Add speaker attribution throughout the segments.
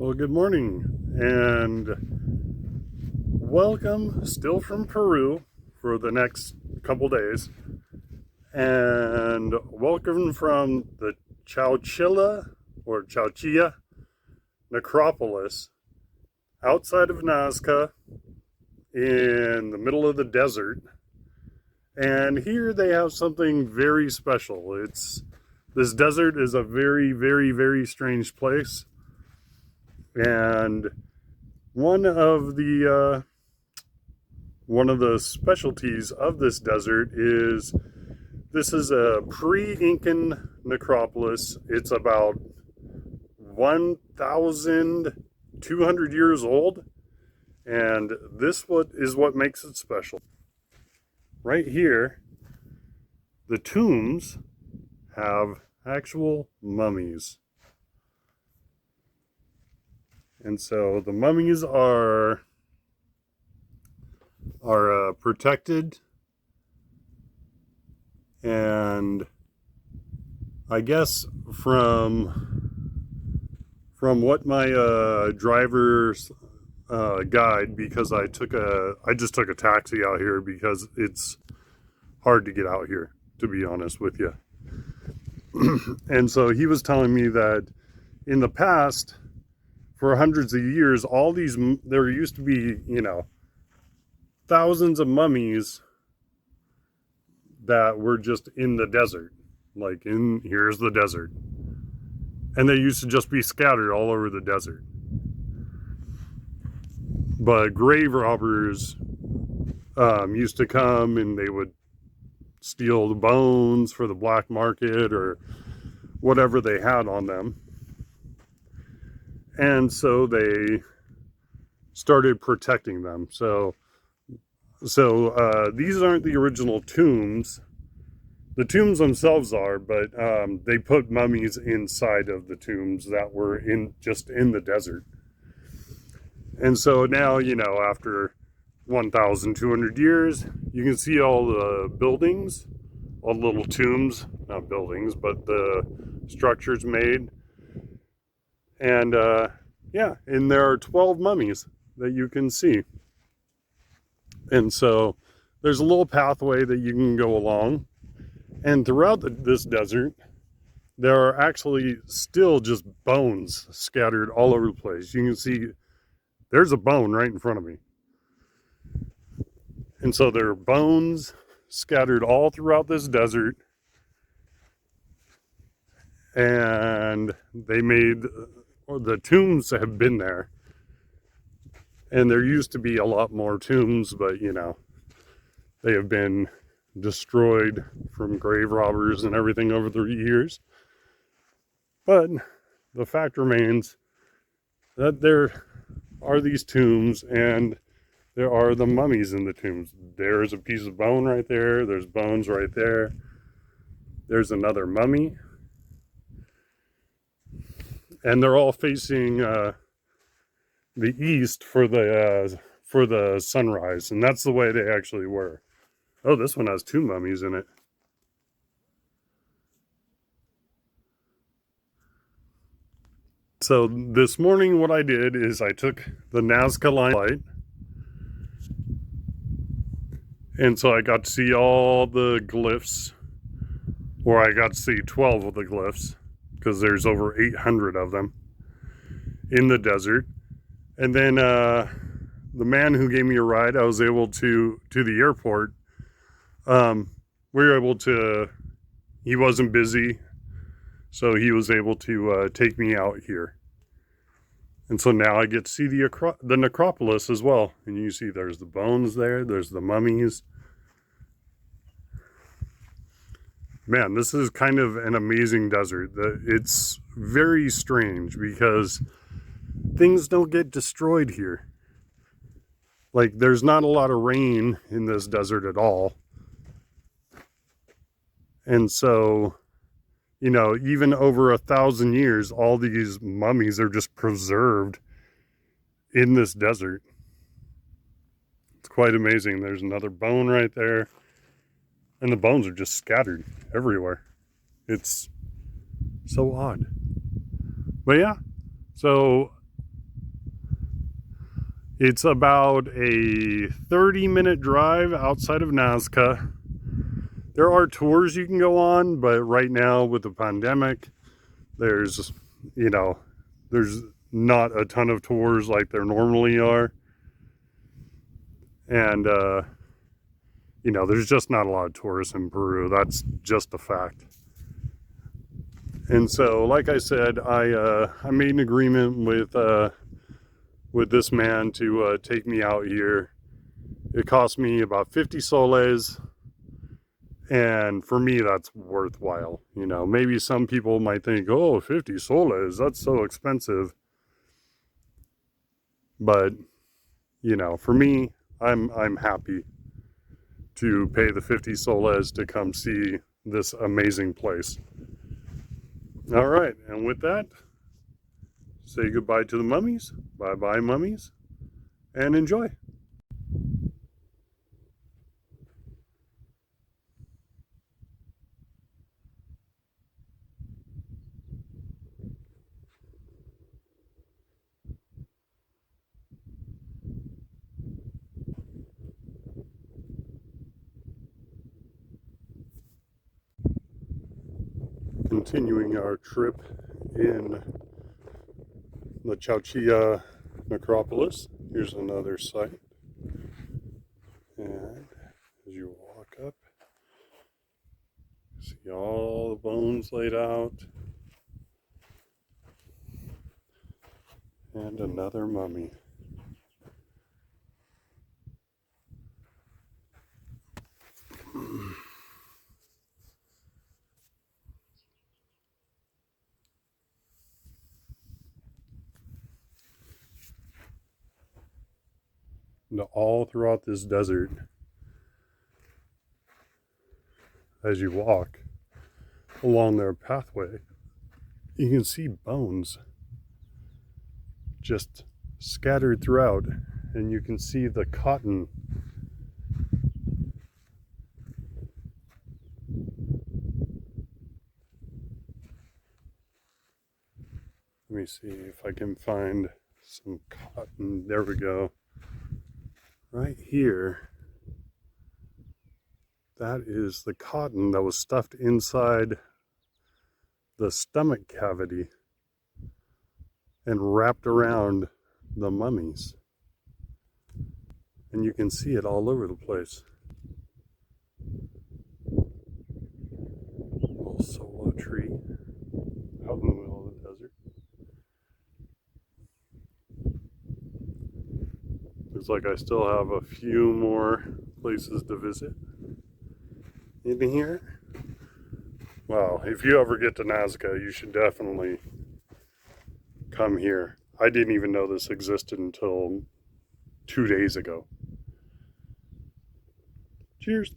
Speaker 1: Well, good morning and welcome still from Peru for the next couple days. And welcome from the Chauchilla or Chauchilla Necropolis outside of Nazca in the middle of the desert. And here they have something very special. This desert is a very, very, very strange place. And one of the specialties of this desert is this is a pre-Incan necropolis. It's about 1,200 years old, and this is what makes it special. Right here, the tombs have actual mummies. And so the mummies are protected, and I guess from what my driver's guide, because I just took a taxi out here because it's hard to get out here, to be honest with you. And so he was telling me that in the past, for hundreds of years, there used to be, thousands of mummies that were just in the desert. Here's the desert. And they used to just be scattered all over the desert. But grave robbers used to come and they would steal the bones for the black market or whatever they had on them. And so they started protecting them. So these aren't the original tombs. The tombs themselves are, but they put mummies inside of the tombs that were just in the desert. And so now, after 1,200 years, you can see all the buildings, all the little tombs, not buildings, but the structures made. And and there are 12 mummies that you can see. And so there's a little pathway that you can go along. And throughout this desert, there are actually still just bones scattered all over the place. You can see there's a bone right in front of me. And so there are bones scattered all throughout this desert. And the tombs have been there. And there used to be a lot more tombs, but they have been destroyed from grave robbers and everything over the years. But the fact remains that there are these tombs and there are the mummies in the tombs. There's a piece of bone right there. There's bones right there. There's another mummy. And they're all facing the east for the sunrise, and that's the way they actually were. Oh, this one has two mummies in it. So this morning, what I did is I took the Nazca line, and so I got to see all the glyphs, or I got to see 12 of the glyphs, because there's over 800 of them in the desert. And then the man who gave me a ride, I was able to the airport. We were able to, he wasn't busy, so he was able to take me out here. And so now I get to see the necropolis as well. And you see there's the bones there, there's the mummies. Man, this is kind of an amazing desert. It's very strange because things don't get destroyed here. There's not a lot of rain in this desert at all. And so, even over 1,000 years, all these mummies are just preserved in this desert. It's quite amazing. There's another bone right there. And the bones are just scattered everywhere. It's so odd. But yeah, so It's about a 30-minute drive outside of Nazca. There are tours you can go on, but right now with the pandemic, there's not a ton of tours like there normally are. And, there's just not a lot of tourists in Peru. That's just a fact. And so, like I said, I made an agreement with this man to take me out here. It cost me about 50 soles, and for me that's worthwhile. Maybe some people might think, oh, 50 soles, that's so expensive. But for me, I'm happy to pay the 50 soles to come see this amazing place. All right, and with that, say goodbye to the mummies. Bye-bye, mummies, and enjoy. Continuing our trip in the Chauchilla Necropolis. Here's another site. And as you walk up, see all the bones laid out. And another mummy. And all throughout this desert, as you walk along their pathway, you can see bones just scattered throughout, and you can see the cotton. Let me see if I can find some cotton. There we go. Right here, that is the cotton that was stuffed inside the stomach cavity and wrapped around the mummies. And you can see it all over the place. Little solo tree out in the middle of the desert. Looks like I still have a few more places to visit in here. Well, if you ever get to Nazca, you should definitely come here. I didn't even know this existed until 2 days ago. Cheers.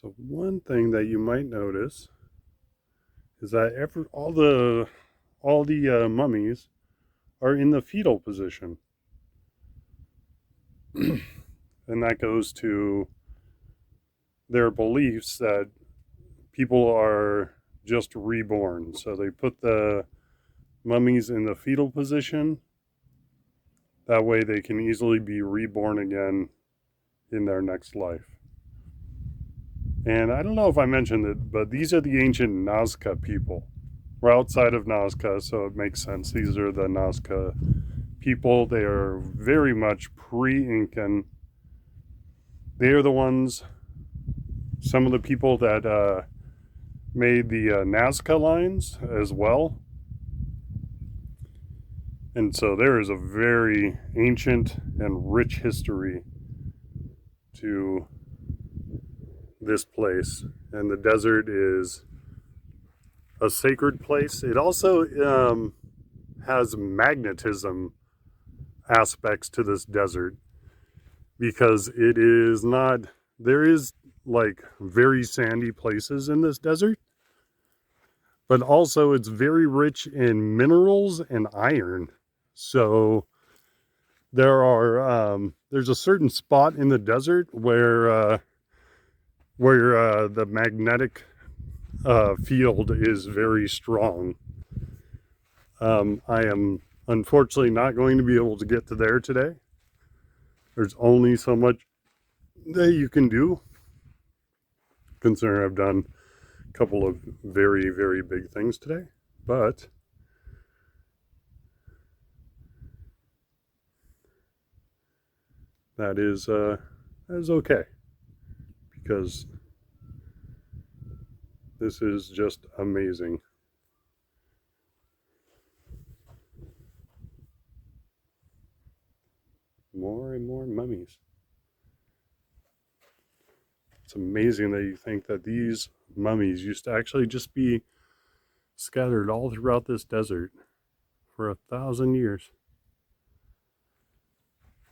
Speaker 1: So one thing that you might notice is that all the mummies are in the fetal position. And that goes to their beliefs that people are just reborn. So they put the mummies in the fetal position. That way they can easily be reborn again in their next life. And I don't know if I mentioned it, but these are the ancient Nazca people. We're outside of Nazca, so it makes sense. These are the Nazca people. They are very much pre-Incan. They are the ones, some of the people that made the Nazca lines as well. And so there is a very ancient and rich history to this place. And the desert is a sacred place. It also has magnetism aspects to this desert because it is not, there is like very sandy places in this desert, but also it's very rich in minerals and iron. So there's a certain spot in the desert where the magnetic field is very strong. I am unfortunately not going to be able to get to there today. There's only so much that you can do, considering I've done a couple of very, very big things today. But that is okay, because this is just amazing. More and more mummies. It's amazing that you think that these mummies used to actually just be scattered all throughout this desert for 1,000 years.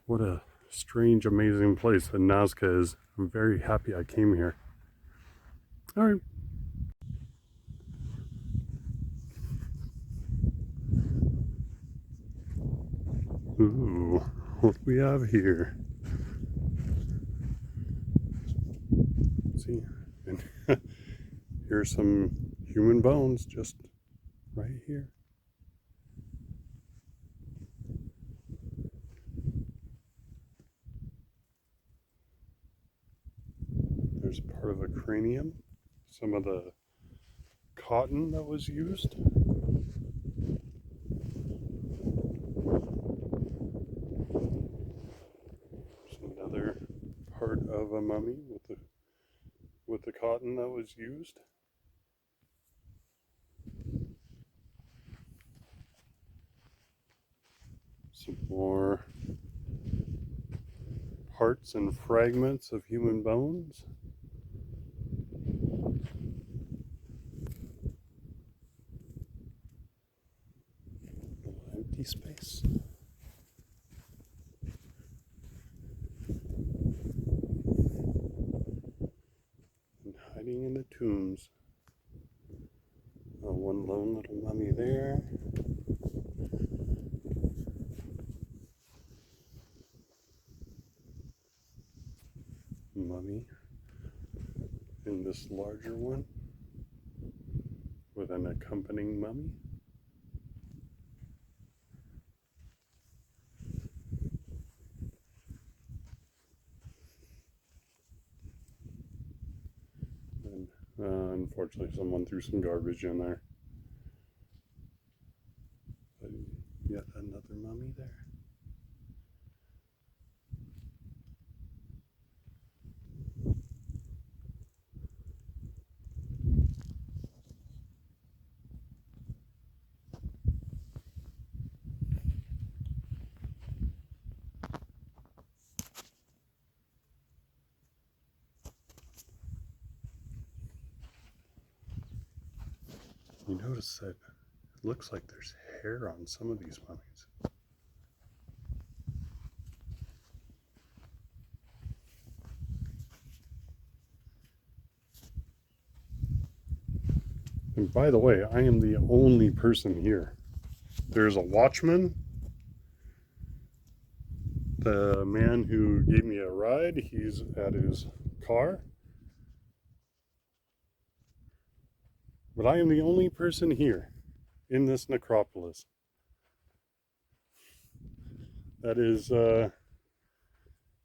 Speaker 1: What a strange, amazing place that Nazca is. I'm very happy I came here. All right. Ooh, what do we have here? Let's see, and here's some human bones just right here. There's part of a cranium, some of the cotton that was used. There's another part of a mummy with the cotton that was used. Some more parts and fragments of human bones. Empty space. And hiding in the tombs. One lone little mummy there. Mummy in this larger one with an accompanying mummy. And unfortunately someone threw some garbage in there. But yet another mummy there. You notice that it looks like there's hair on some of these mummies. And by the way, I am the only person here. There's a watchman. The man who gave me a ride, he's at his car. But I am the only person here in this necropolis. That is, yeah,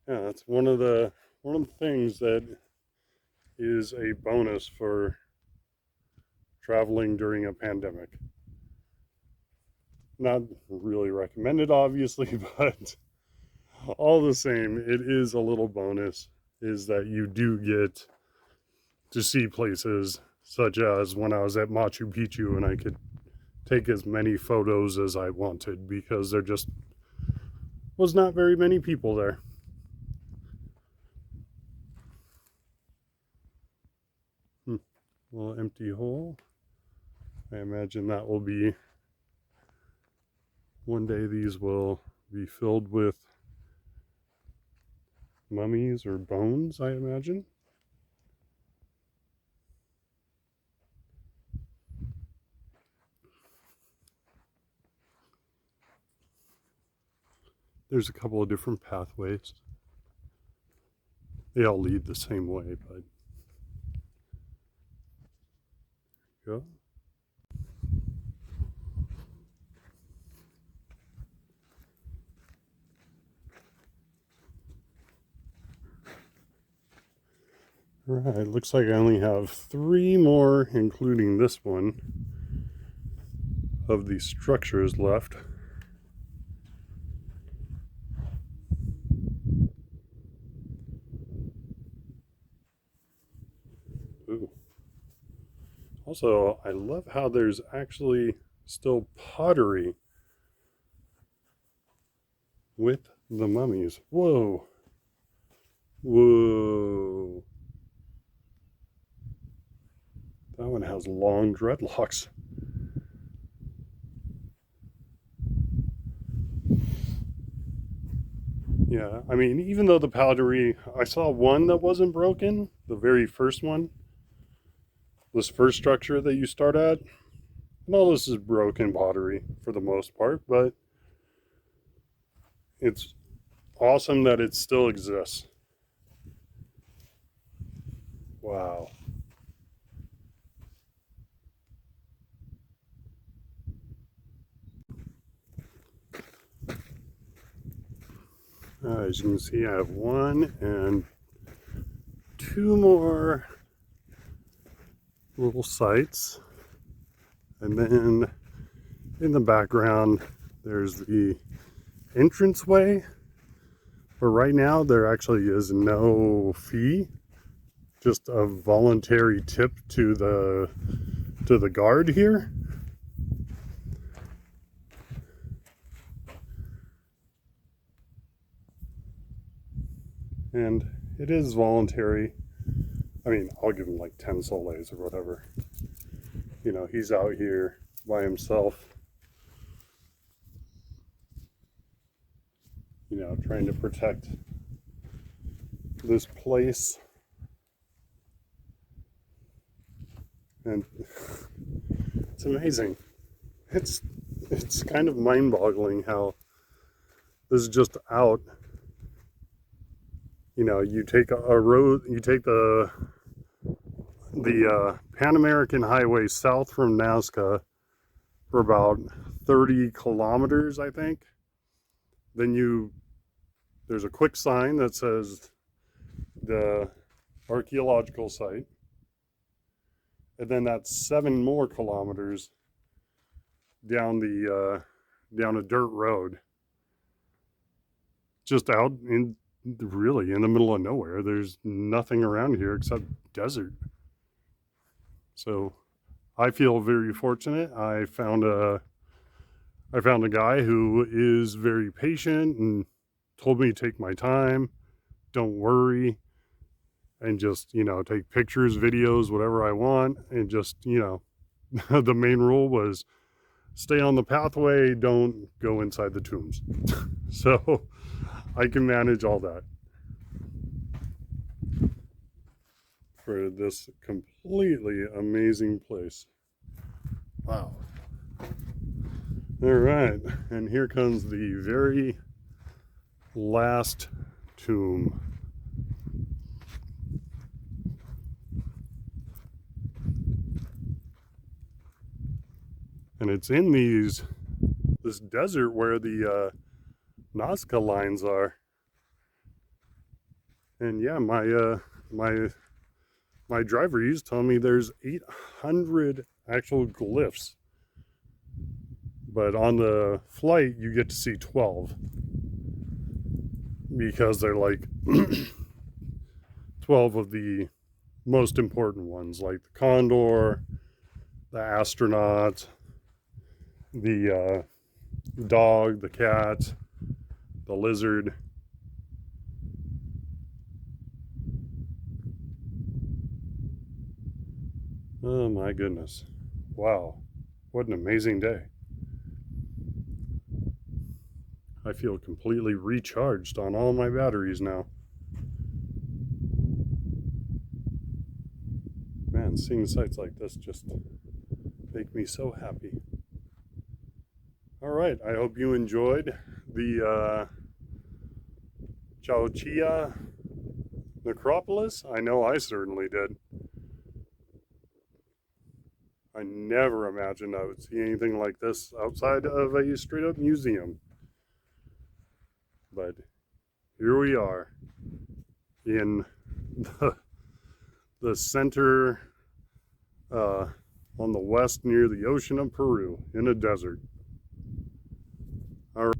Speaker 1: that's one of the things that is a bonus for traveling during a pandemic. Not really recommended, obviously, but all the same, it is a little bonus, is that you do get to see places such as when I was at Machu Picchu and I could take as many photos as I wanted because there just was not very many people there. Little empty hole. I imagine that will be, one day these will be filled with mummies or bones, I imagine. There's a couple of different pathways. They all lead the same way, but go. All right, looks like I only have 3 more, including this one, of these structures left. Ooh. Also, I love how there's actually still pottery with the mummies. Whoa. Whoa. That one has long dreadlocks. Yeah, I mean, even though the pottery, I saw one that wasn't broken, the very first one, this first structure that you start at, and all this is broken pottery for the most part, but it's awesome that it still exists. Wow. As you can see, I have 1 and 2 more little sites. And then in the background, there's the entranceway. But right now, there actually is no fee, just a voluntary tip to the guard here. And it is voluntary. I mean, I'll give him like 10 soles or whatever. You know, he's out here by himself, you know, trying to protect this place. And it's amazing. It's kind of mind-boggling how this is just out. You know, you take a road, you take the Pan American Highway south from Nazca for about 30 kilometers, I think. Then there's a quick sign that says the archaeological site. And then that's 7 more kilometers down down a dirt road. Just out in, really in the middle of nowhere. There's nothing around here except desert. So I feel very fortunate. I found a guy who is very patient and told me to take my time, don't worry, and just, you know, take pictures, videos, whatever I want, and just, you know, the main rule was stay on the pathway, don't go inside the tombs. So I can manage all that for this completely amazing place. Wow. All right, and here comes the very last tomb. And it's in this desert where the Nazca lines are. And yeah, my my driver, he's telling me there's 800 actual glyphs. But on the flight, you get to see 12. Because they're like 12 of the most important ones, like the condor, the astronaut, the dog, the cat, the lizard. Oh my goodness. Wow. What an amazing day. I feel completely recharged on all my batteries now. Man, seeing sights like this just make me so happy. All right, I hope you enjoyed the Chauchilla Necropolis. I know I certainly did. I never imagined I would see anything like this outside of a straight up museum. But here we are in the center, on the west near the ocean of Peru, in a desert. All right.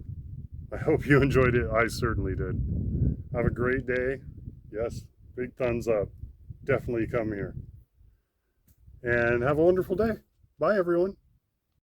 Speaker 1: I hope you enjoyed it. I certainly did. Have a great day. Yes, big thumbs up. Definitely come here. And have a wonderful day. Bye, everyone.